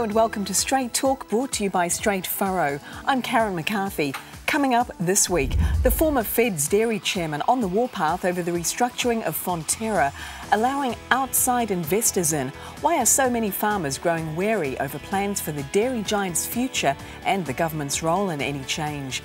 and welcome to Straight Talk, brought to you by Straight Furrow. I'm Karen McCarthy. Coming up this week, the former Feds dairy chairman on the warpath over the restructuring of Fonterra, allowing outside investors in. Why are so many farmers growing wary over plans for the dairy giant's future and the government's role in any change?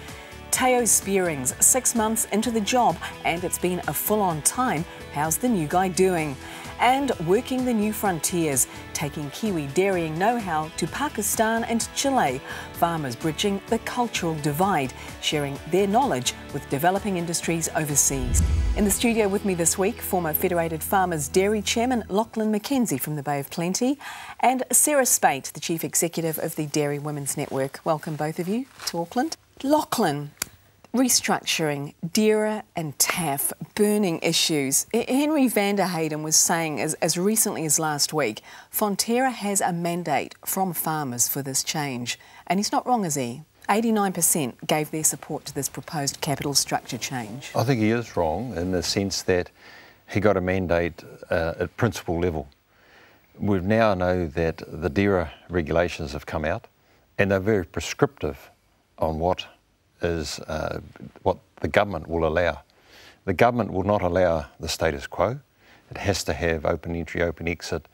Teo Spearing's 6 months into the job and it's been a full-on time. How's the new guy doing? And working the new frontiers, taking Kiwi dairying know-how to Pakistan and Chile. Farmers bridging the cultural divide, sharing their knowledge with developing industries overseas. In the studio with me this week, former Federated Farmers Dairy Chairman Lachlan McKenzie from the Bay of Plenty and Sarah Speight, the Chief Executive of the Dairy Women's Network. Welcome both of you to Auckland. Lachlan, restructuring, DERA and TAF, burning issues. Henry van der Hayden was saying as recently as last week, Fonterra has a mandate from farmers for this change. And he's not wrong, is he? 89% gave their support to this proposed capital structure change. I think he is wrong in the sense that he got a mandate at principal level. We now know that the DERA regulations have come out and they're very prescriptive on what the government will allow. The government will not allow the status quo. It has to have open entry, open exit,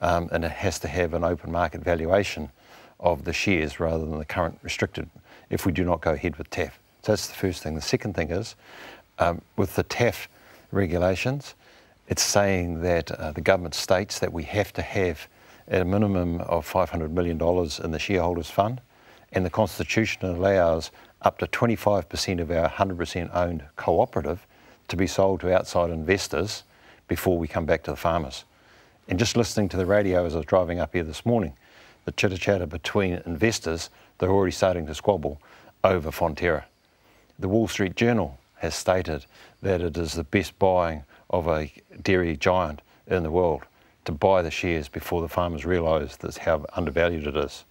and it has to have an open market valuation of the shares rather than the current restricted if we do not go ahead with TAF. So that's the first thing. The second thing is, with the TAF regulations, it's saying that the government states that we have to have at a minimum of $500 million in the shareholders fund, and the Constitution allows up to 25% of our 100% owned cooperative to be sold to outside investors before we come back to the farmers. And just listening to the radio as I was driving up here this morning, the chitter-chatter between investors, they're already starting to squabble over Fonterra. The Wall Street Journal has stated that it is the best buying of a dairy giant in the world to buy the shares before the farmers realise that's how undervalued it is.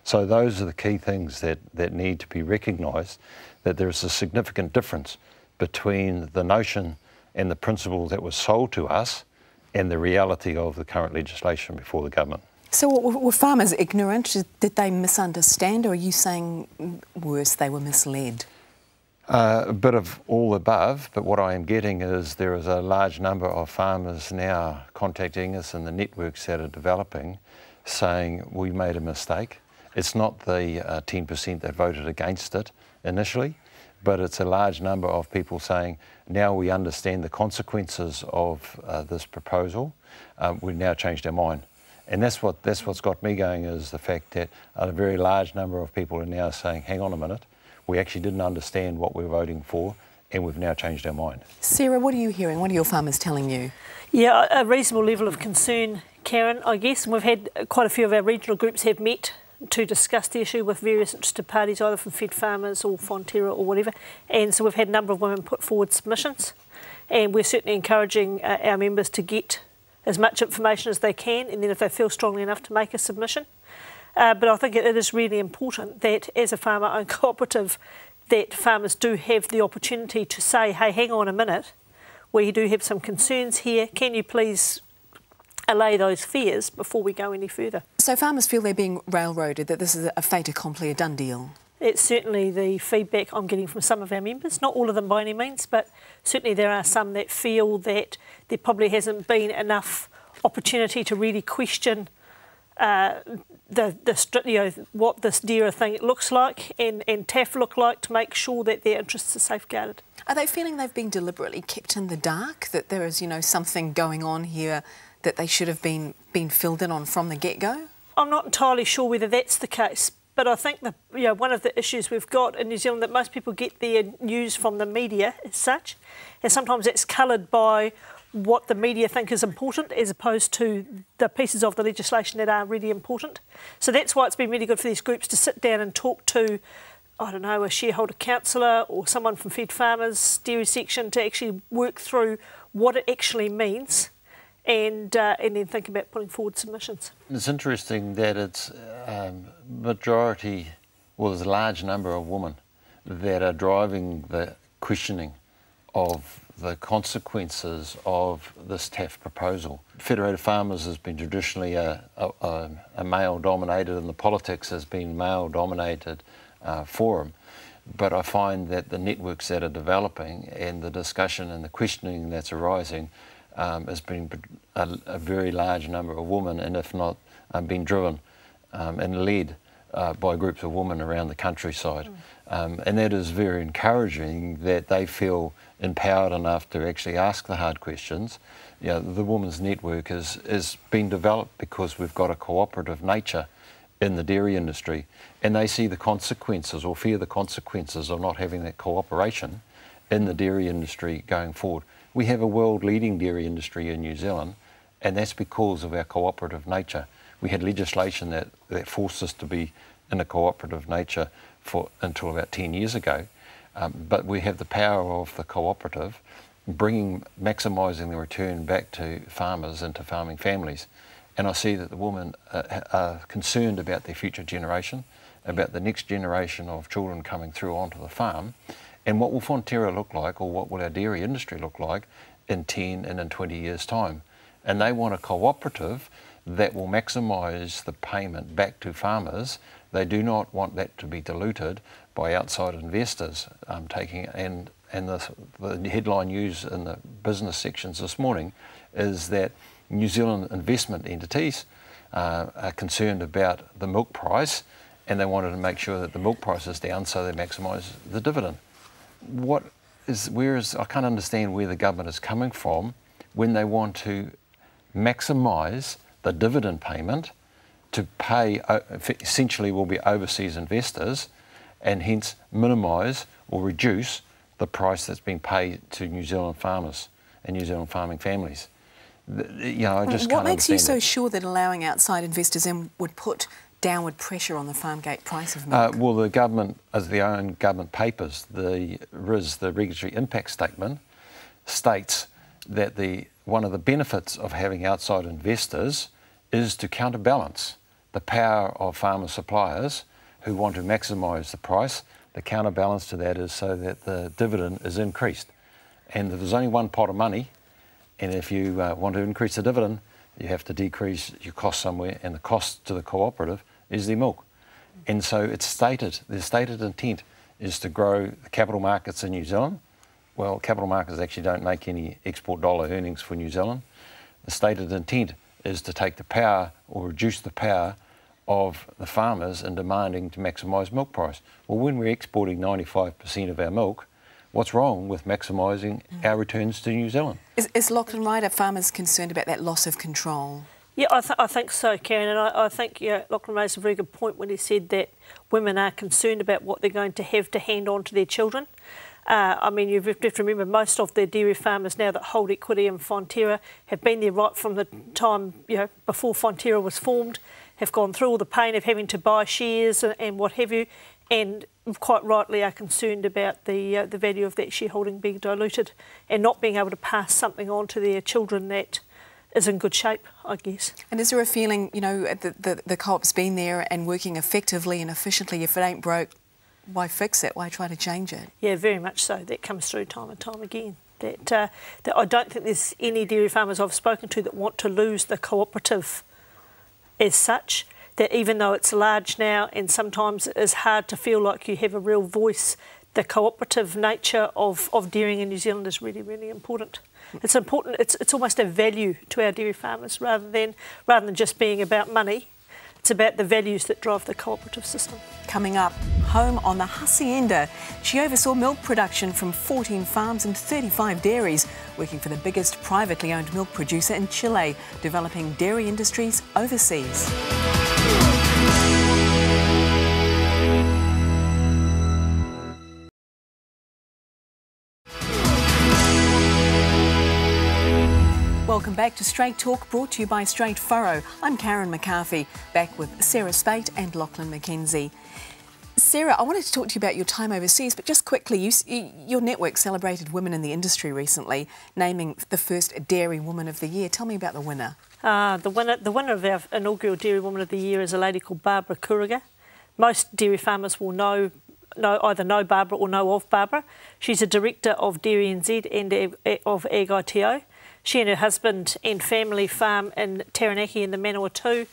So those are the key things that need to be recognised, that there is a significant difference between the notion and the principle that was sold to us and the reality of the current legislation before the government. So were farmers ignorant? Did they misunderstand, or are you saying worse, they were misled? A bit of all above, but what I am getting is there is a large number of farmers now contacting us in the networks that are developing saying we made a mistake. It's not the 10% that voted against it initially, but it's a large number of people saying, now we understand the consequences of this proposal, we've now changed our mind. And that's what's got me going, is the fact that a very large number of people are now saying, hang on a minute, we actually didn't understand what we're voting for, and we've now changed our mind. Sarah, what are you hearing? What are your farmers telling you? Yeah, a reasonable level of concern, Karen, I guess. And we've had quite a few of our regional groups have met to discuss the issue with various interested parties, either from Fed Farmers or Fonterra or whatever. And so we've had a number of women put forward submissions, and we're certainly encouraging our members to get as much information as they can, and then if they feel strongly enough to make a submission. But I think it is really important that as a farmer-owned cooperative, that farmers do have the opportunity to say, hey, hang on a minute, we do have some concerns here, can you please allay those fears before we go any further. So farmers feel they're being railroaded, that this is a fait accompli, a done deal? It's certainly the feedback I'm getting from some of our members, not all of them by any means, but certainly there are some that feel that there probably hasn't been enough opportunity to really question what this DERA thing looks like and TAF look like, to make sure that their interests are safeguarded. Are they feeling they've been deliberately kept in the dark, that there is, something going on here that they should have been filled in on from the get-go? I'm not entirely sure whether that's the case, but I think one of the issues we've got in New Zealand, that most people get their news from the media as such, and sometimes it's coloured by what the media think is important as opposed to the pieces of the legislation that are really important. So that's why it's been really good for these groups to sit down and talk to, I don't know, a shareholder councillor or someone from Fed Farmers Dairy section, to actually work through what it actually means, and then think about putting forward submissions. It's interesting that it's majority, well, there's a large number of women that are driving the questioning of the consequences of this TAF proposal. Federated Farmers has been traditionally a male-dominated, and the politics has been male-dominated forum. But I find that the networks that are developing and the discussion and the questioning that's arising has been a very large number of women, and if not been driven and led by groups of women around the countryside. And that is very encouraging, that they feel empowered enough to actually ask the hard questions. You know, the Women's Network is being developed because we've got a cooperative nature in the dairy industry, and they see the consequences, or fear the consequences, of not having that cooperation in the dairy industry going forward. We have a world-leading dairy industry in New Zealand, and that's because of our cooperative nature. We had legislation that forced us to be in a cooperative nature until about 10 years ago, but we have the power of the cooperative, maximising the return back to farmers and to farming families. And I see that the women are concerned about their future generation, about the next generation of children coming through onto the farm, and what will Fonterra look like, or what will our dairy industry look like in 10 and in 20 years' time. And they want a cooperative that will maximise the payment back to farmers. They do not want that to be diluted by outside investors taking it. And the headline news in the business sections this morning is that New Zealand investment entities are concerned about the milk price, and they wanted to make sure that the milk price is down so they maximise the dividend. I can't understand where the government is coming from when they want to maximise the dividend payment to pay, essentially will be overseas investors, and hence minimise or reduce the price that's been paid to New Zealand farmers and New Zealand farming families. You know, I just can't understand. What makes you so sure that allowing outside investors in would put downward pressure on the farm gate price of milk? Well, the government, as their own government papers, the RIS, the Regulatory Impact Statement, states that one of the benefits of having outside investors is to counterbalance the power of farmer suppliers who want to maximise the price. The counterbalance to that is so that the dividend is increased. And there's only one pot of money, and if you want to increase the dividend, you have to decrease your cost somewhere, and the cost to the cooperative is the milk. And so it's stated, the stated intent is to grow the capital markets in New Zealand. Well, capital markets actually don't make any export dollar earnings for New Zealand. The stated intent is to take the power, or reduce the power, of the farmers in demanding to maximise milk price. Well, when we're exporting 95% of our milk, what's wrong with maximising our returns to New Zealand? Is Lachlan right? Are farmers concerned about that loss of control? Yeah, I think so, Karen, and I think Lachlan raised a very good point when he said that women are concerned about what they're going to have to hand on to their children. I mean, you have to remember, most of the dairy farmers now that hold equity in Fonterra have been there right from the time, before Fonterra was formed, have gone through all the pain of having to buy shares and what have you, and quite rightly are concerned about the value of that shareholding being diluted and not being able to pass something on to their children that is in good shape, I guess. And is there a feeling, the co-op's been there and working effectively and efficiently? If it ain't broke, why fix it? Why try to change it? Yeah, very much so. That comes through time and time again. That I don't think there's any dairy farmers I've spoken to that want to lose the cooperative as such, that even though it's large now and sometimes it is hard to feel like you have a real voice, the cooperative nature of dairying in New Zealand is really, really important. It's important, it's almost a value to our dairy farmers rather than just being about money. It's about the values that drive the cooperative system. Coming up, home on the Hacienda, she oversaw milk production from 14 farms and 35 dairies, working for the biggest privately owned milk producer in Chile, developing dairy industries overseas. Welcome back to Straight Talk, brought to you by Straight Furrow. I'm Karen McCarthy, back with Sarah Speight and Lachlan McKenzie. Sarah, I wanted to talk to you about your time overseas, but just quickly, your network celebrated women in the industry recently, naming the first Dairy Woman of the Year. Tell me about the winner. The winner of our inaugural Dairy Woman of the Year is a lady called Barbara Kuriga. Most dairy farmers will know either know Barbara or know of Barbara. She's a director of Dairy NZ and of Agri. She and her husband and family farm in Taranaki in the Manawatu.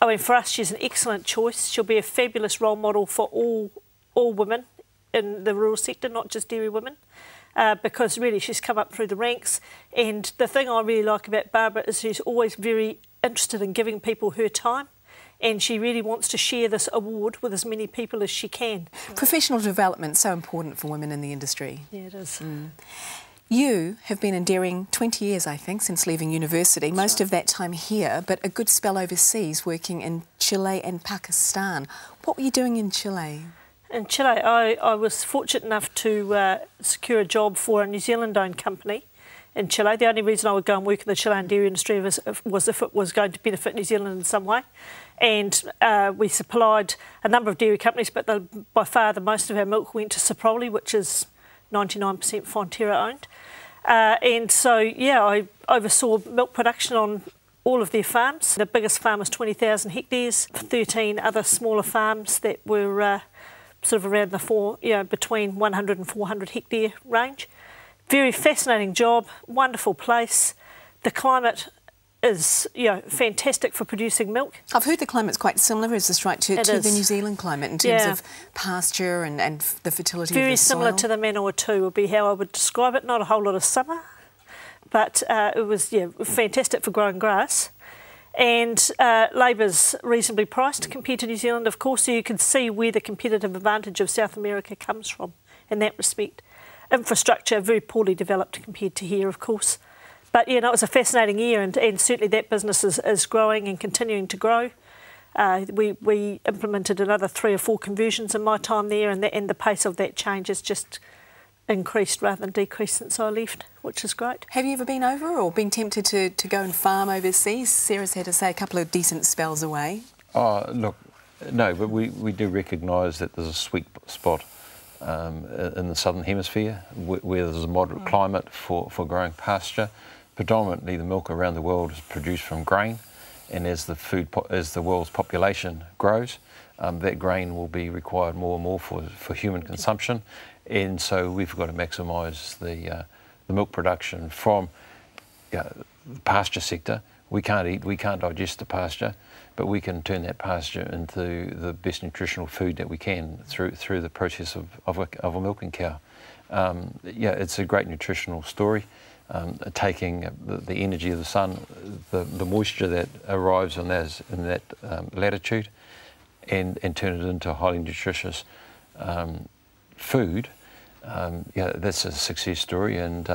I mean, for us, she's an excellent choice. She'll be a fabulous role model for all women in the rural sector, not just dairy women, because really she's come up through the ranks. And the thing I really like about Barbara is she's always very interested in giving people her time, and she really wants to share this award with as many people as she can. Professional development, so important for women in the industry. Yeah, it is. You have been in dairying 20 years, I think, since leaving university, most of that time here, but a good spell overseas working in Chile and Pakistan. What were you doing in Chile? In Chile, I was fortunate enough to secure a job for a New Zealand-owned company in Chile. The only reason I would go and work in the Chilean dairy industry was if it was going to benefit New Zealand in some way. And we supplied a number of dairy companies, but by far the most of our milk went to Soprole, which is 99% Fonterra owned. And so, yeah, I oversaw milk production on all of their farms. The biggest farm was 20,000 hectares, 13 other smaller farms that were sort of around between 100 and 400 hectare range. Very fascinating job, wonderful place. The climate is, fantastic for producing milk. I've heard the climate's quite similar, is this right, to the New Zealand climate in terms of pasture and the fertility of the soil? Very similar to the Manawatu would be how I would describe it. Not a whole lot of summer, but it was fantastic for growing grass. And labour's reasonably priced compared to New Zealand, of course, so you can see where the competitive advantage of South America comes from in that respect. Infrastructure very poorly developed compared to here, of course. But, it was a fascinating year, and certainly that business is growing and continuing to grow. We implemented another 3 or 4 conversions in my time there, and the pace of that change has just increased rather than decreased since I left, which is great. Have you ever been over or been tempted to go and farm overseas? Sarah's had to say a couple of decent spells away. Oh, look, no, but we do recognise that there's a sweet spot in the southern hemisphere where there's a moderate climate for growing pasture. Predominantly the milk around the world is produced from grain, and as the world's population grows, that grain will be required more and more for human consumption. And so we've got to maximise the milk production from the pasture sector. We can't digest the pasture, but we can turn that pasture into the best nutritional food that we can through the process of a milking cow. It's a great nutritional story, taking the energy of the sun, the moisture that arrives in that latitude, and turn it into a highly nutritious food. That's a success story, and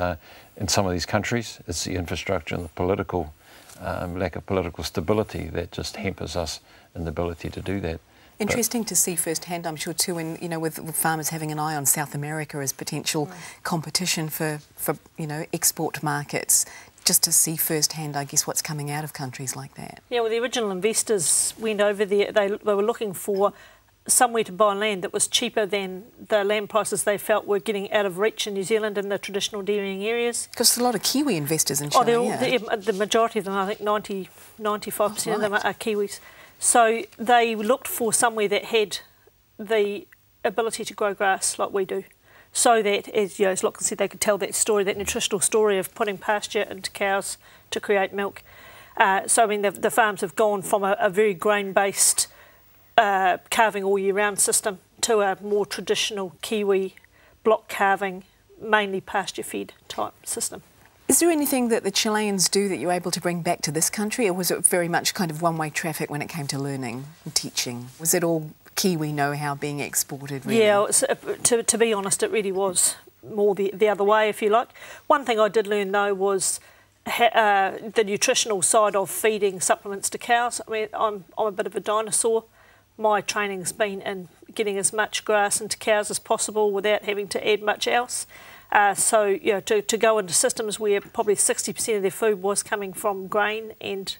in some of these countries, it's the infrastructure and the political lack of political stability that just hampers us in the ability to do that. Interesting to see firsthand, I'm sure too, with farmers having an eye on South America as potential competition for export markets. Just to see firsthand, I guess, what's coming out of countries like that. Yeah, well, the original investors went over there. They were looking for somewhere to buy land that was cheaper than the land prices they felt were getting out of reach in New Zealand in the traditional dairying areas. Because there's a lot of Kiwi investors in Chile. The majority of them, I think 95% of them are Kiwis. So they looked for somewhere that had the ability to grow grass like we do, so that, as Lachlan said, they could tell that story, that nutritional story of putting pasture into cows to create milk. So, I mean, the farms have gone from a very grain-based calving all year round system to a more traditional Kiwi block calving, mainly pasture fed type system. Is there anything that the Chileans do that you're able to bring back to this country, or was it very much kind of one-way traffic when it came to learning and teaching? Was it all Kiwi know-how being exported, really? Yeah, to be honest, it really was more the other way, if you like. One thing I did learn, though, was the nutritional side of feeding supplements to cows. I mean, I'm a bit of a dinosaur. My training's been in getting as much grass into cows as possible without having to add much else. So, to go into systems where probably 60% of their food was coming from grain and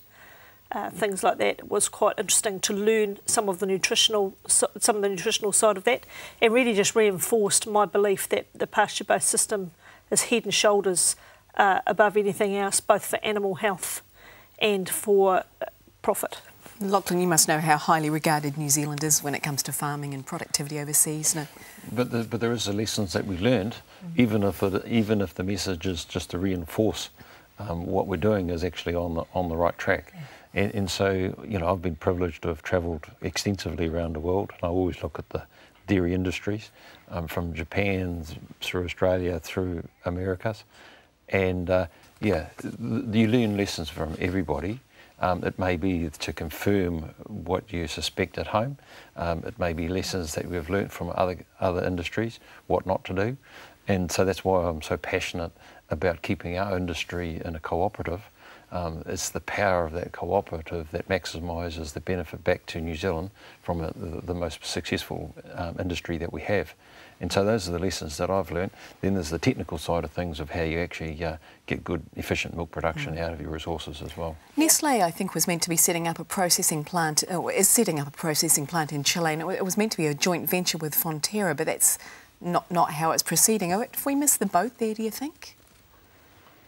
things like that, was quite interesting to learn some of the nutritional side of that, and really just reinforced my belief that the pasture-based system is head and shoulders above anything else, both for animal health and for profit. Lachlan, you must know how highly regarded New Zealand is when it comes to farming and productivity overseas. No? But there is the lessons that we learned, even if the message is just to reinforce what we're doing is actually on the right track. And so, you know, I've been privileged to have travelled extensively around the world, and I always look at the dairy industries, from Japan through Australia through Americas, and yeah, you learn lessons from everybody. It may be to confirm what you suspect at home. It may be lessons that we've learnt from other industries, what not to do, and so that's why I'm so passionate about keeping our industry in a cooperative. It's the power of that cooperative that maximises the benefit back to New Zealand from the most successful industry that we have. And so those are the lessons that I've learned. Then there's the technical side of things of how you actually get good, efficient milk production out of your resources as well. Nestlé, I think, was meant to be setting up a processing plant, or is setting up a processing plant in Chile, and it was meant to be a joint venture with Fonterra, but that's not how it's proceeding. Have we missed the boat there, do you think?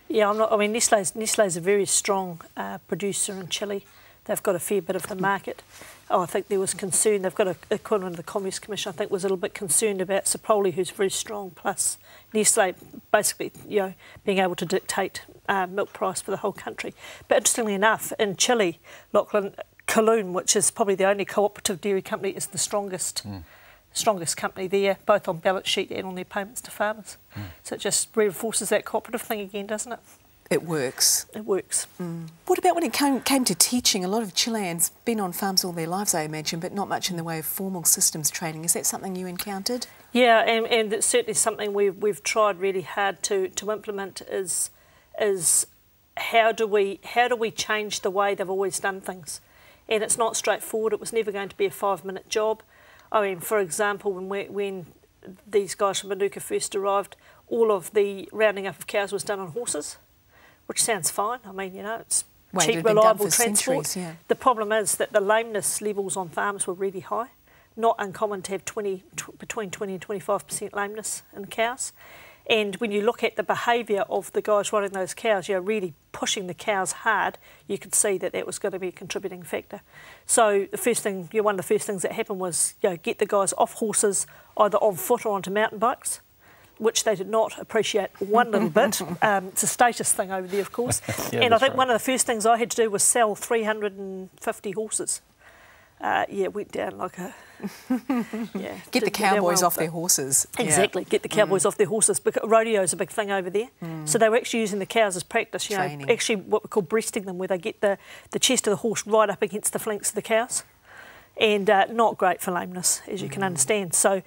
Yeah, I mean, Nestlé's a very strong producer in Chile. They've got a fair bit of the market. I think there was concern. They've got a equivalent of the Commerce Commission. I think was a little bit concerned about Speight, who's very strong, plus Nestlé basically, you know, being able to dictate milk price for the whole country. But interestingly enough, in Chile, Lachlan, Colón, which is probably the only cooperative dairy company, is the strongest company there, both on balance sheet and on their payments to farmers. So it just reinforces that cooperative thing again, doesn't it? It works. It works. What about when it came to teaching? A lot of Chileans been on farms all their lives, I imagine, but not much in the way of formal systems training. Is that something you encountered? Yeah, and it's certainly something we've tried really hard to implement is how do we change the way they've always done things? And it's not straightforward. It was never going to be a 5-minute job. I mean, for example, when these guys from Manuka first arrived, all of the rounding up of cows was done on horses, which sounds fine. I mean, you know, it's cheap, reliable transport. Yeah. The problem is that the lameness levels on farms were really high. Not uncommon to have between 20 and 25% lameness in cows. And when you look at the behaviour of the guys running those cows, you're really pushing the cows hard, you could see that that was going to be a contributing factor. So the first thing, one of the first things that happened was, you know, get the guys off horses, either on foot or onto mountain bikes, which they did not appreciate one little bit. It's a status thing over there, of course. Yeah, and I think one of the first things I had to do was sell 350 horses. Yeah, it went down like a... Yeah, get the cowboys off their horses. Exactly, get the cowboys off their horses, because rodeo's a big thing over there. So they were actually using the cows as practice, you know, actually what we call breasting them, where they get the chest of the horse right up against the flanks of the cows. And not great for lameness, as you can understand. So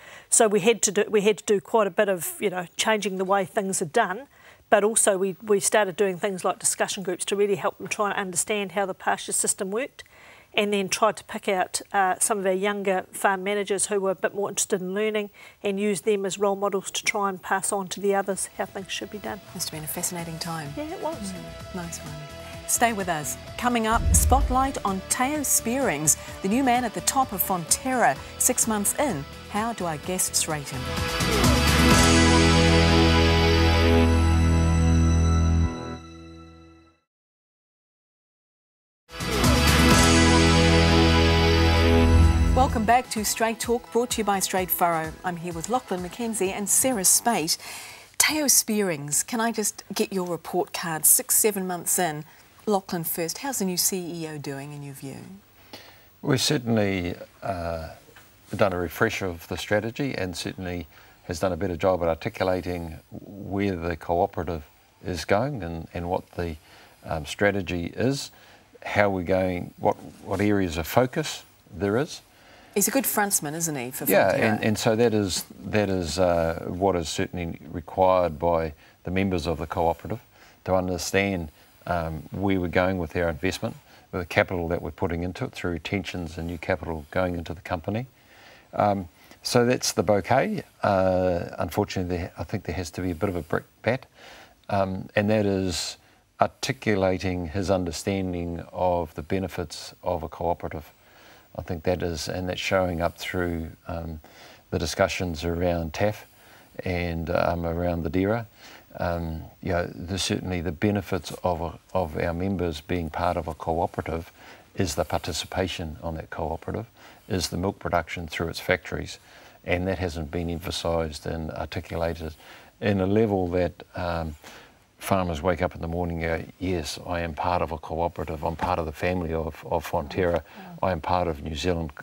we had to do quite a bit of, you know, changing the way things are done, but also we started doing things like discussion groups to really help them try and understand how the pasture system worked, and then tried to pick out some of our younger farm managers who were a bit more interested in learning and use them as role models to try and pass on to the others how things should be done. Must have been a fascinating time. Yeah, it was. Nice one. Stay with us. Coming up, spotlight on Teo Spearings, the new man at the top of Fonterra. 6 months in, how do our guests rate him? Welcome back to Straight Talk, brought to you by Straight Furrow. I'm here with Lachlan, McKenzie and Sarah Speight. Teo Spearings, can I just get your report card? 6-7 months in. Lachlan first, how's the new CEO doing in your view? We've certainly done a refresh of the strategy, and certainly has done a better job at articulating where the cooperative is going and what the strategy is, how we're going, what areas of focus there is. He's a good frontsman, isn't he, for Fonterra? Yeah, and so that is what is certainly required by the members of the cooperative to understand where we're going with our investment, with the capital that we're putting into it through retentions and new capital going into the company. So that's the bouquet. Unfortunately, I think there has to be a bit of a brickbat, and that is articulating his understanding of the benefits of a cooperative. I think that is, and that's showing up through the discussions around TAF and around the DERA. You know, there's certainly the benefits of our members being part of a cooperative is the participation on that cooperative, is the milk production through its factories, and that hasn't been emphasised and articulated in a level that farmers wake up in the morning and go, yes, I am part of a cooperative, I'm part of the family of Fonterra, I am part of New Zealand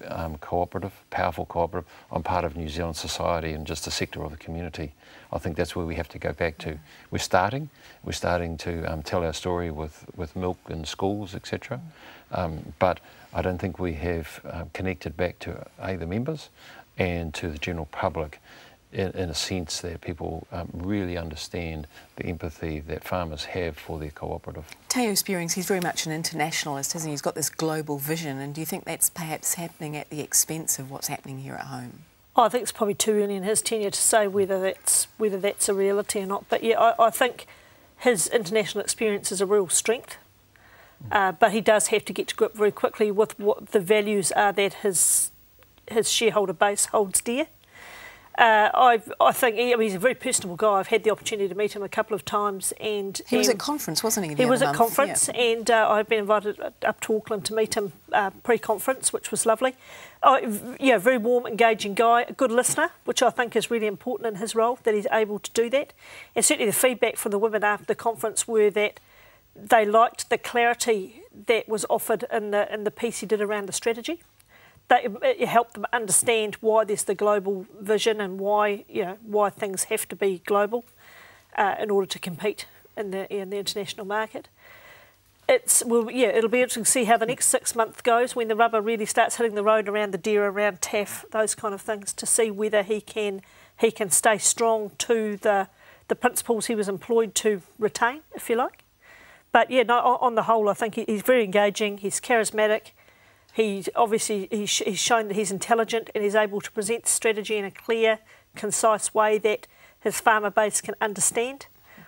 cooperative, powerful cooperative, I'm part of New Zealand society and just a sector of the community. I think that's where we have to go back to. We're starting to tell our story with milk in schools, etc. But I don't think we have connected back to the members and to the general public in a sense that people really understand the empathy that farmers have for their cooperative. Teo Spearings, he's very much an internationalist, isn't he? He's got this global vision, and do you think that's perhaps happening at the expense of what's happening here at home? I think it's probably too early in his tenure to say whether that's a reality or not. But yeah, I think his international experience is a real strength. But he does have to get to grip very quickly with what the values are that his shareholder base holds dear. I think he's a very personable guy. I've had the opportunity to meet him a couple of times, and he was at conference, wasn't he? He was at conference, yeah. And I've been invited up to Auckland to meet him pre-conference, which was lovely. Yeah, very warm, engaging guy, a good listener, which I think is really important in his role, that he's able to do that. And certainly the feedback from the women after the conference were that they liked the clarity that was offered in the piece he did around the strategy. It helped them understand why there's the global vision and why things have to be global in order to compete in the international market. It'll be interesting to see how the next 6 months goes when the rubber really starts hitting the road around the DERA, around TAF, those kind of things, to see whether he can stay strong to the principles he was employed to retain, if you like. But yeah, no, on the whole, I think he's very engaging. He's charismatic. He's shown that he's intelligent and he's able to present strategy in a clear, concise way that his farmer base can understand,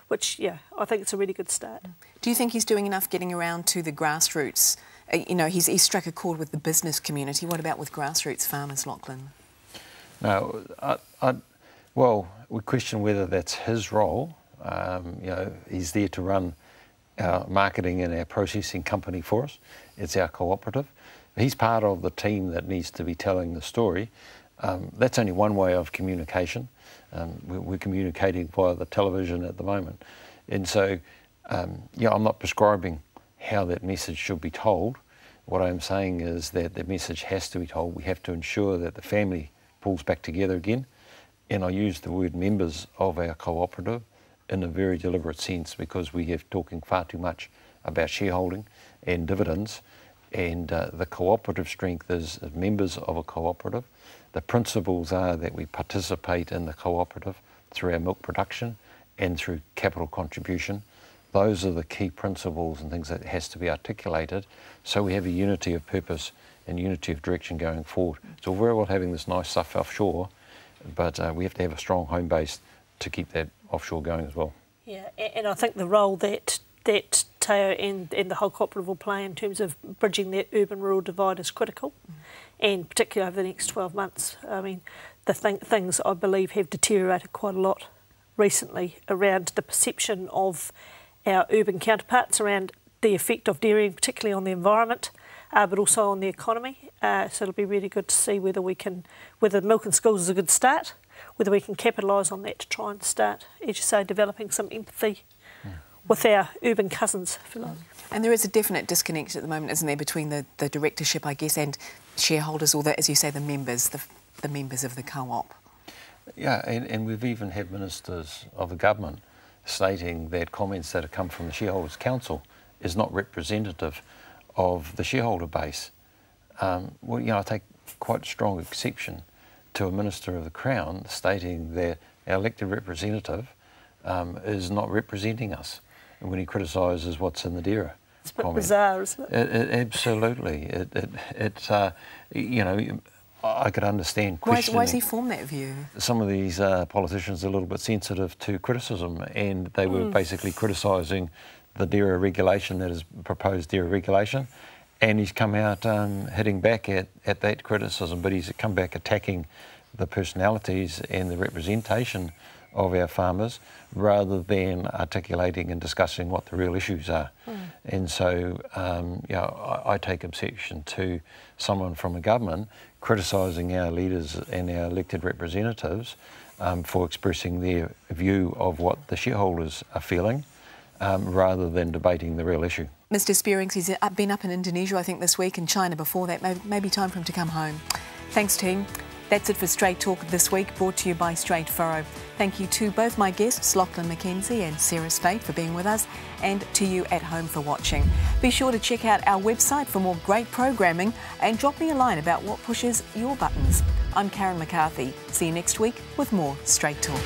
which, yeah, I think it's a really good start. Do you think he's doing enough getting around to the grassroots? He's struck a chord with the business community. What about with grassroots farmers, Lachlan? No, well, we question whether that's his role. He's there to run our marketing and our processing company for us. It's our cooperative. He's part of the team that needs to be telling the story. That's only one way of communication. We're communicating via the television at the moment. And so, I'm not prescribing how that message should be told. What I'm saying is that the message has to be told. We have to ensure that the family pulls back together again. And I use the word members of our cooperative in a very deliberate sense, because we have talking far too much about shareholding and dividends. And the cooperative strength is members of a cooperative. The principles are that we participate in the cooperative through our milk production and through capital contribution. Those are the key principles and things that has to be articulated, so we have a unity of purpose and unity of direction going forward. So we're all having this nice stuff offshore, but we have to have a strong home base to keep that offshore going as well. Yeah, and I think the role that Teo and the whole cooperative will play in terms of bridging that urban-rural divide is critical, and particularly over the next 12 months. I mean, the things I believe have deteriorated quite a lot recently around the perception of our urban counterparts around the effect of dairying, particularly on the environment, but also on the economy. So it'll be really good to see whether milk in schools is a good start, whether we can capitalise on that to try and start, as you say, developing some empathy with our urban cousins, if you like. And there is a definite disconnect at the moment, isn't there, between the directorship, I guess, and shareholders, or as you say, the members of the co-op. Yeah, and we've even had ministers of the government stating that comments that have come from the Shareholders' Council is not representative of the shareholder base. I take quite strong exception to a Minister of the Crown stating that our elected representative is not representing us when he criticises what's in the DERA. It's a bit bizarre, isn't it? Absolutely. I could understand questioning. Why has he formed that view? Some of these politicians are a little bit sensitive to criticism, and they were basically criticising the DERA regulation, that is proposed DERA regulation, and he's come out hitting back at that criticism, but he's come back attacking the personalities and the representation of our farmers rather than articulating and discussing what the real issues are. And so, I take objection to someone from a government criticising our leaders and our elected representatives for expressing their view of what the shareholders are feeling rather than debating the real issue. Mr. Spearings, he's been up in Indonesia, I think, this week, and China before that. Maybe time for him to come home. Thanks, team. That's it for Straight Talk this week, brought to you by Straight Furrow. Thank you to both my guests, Lachlan, McKenzie and Sarah Speight, for being with us, and to you at home for watching. Be sure to check out our website for more great programming and drop me a line about what pushes your buttons. I'm Karen McCarthy. See you next week with more Straight Talk.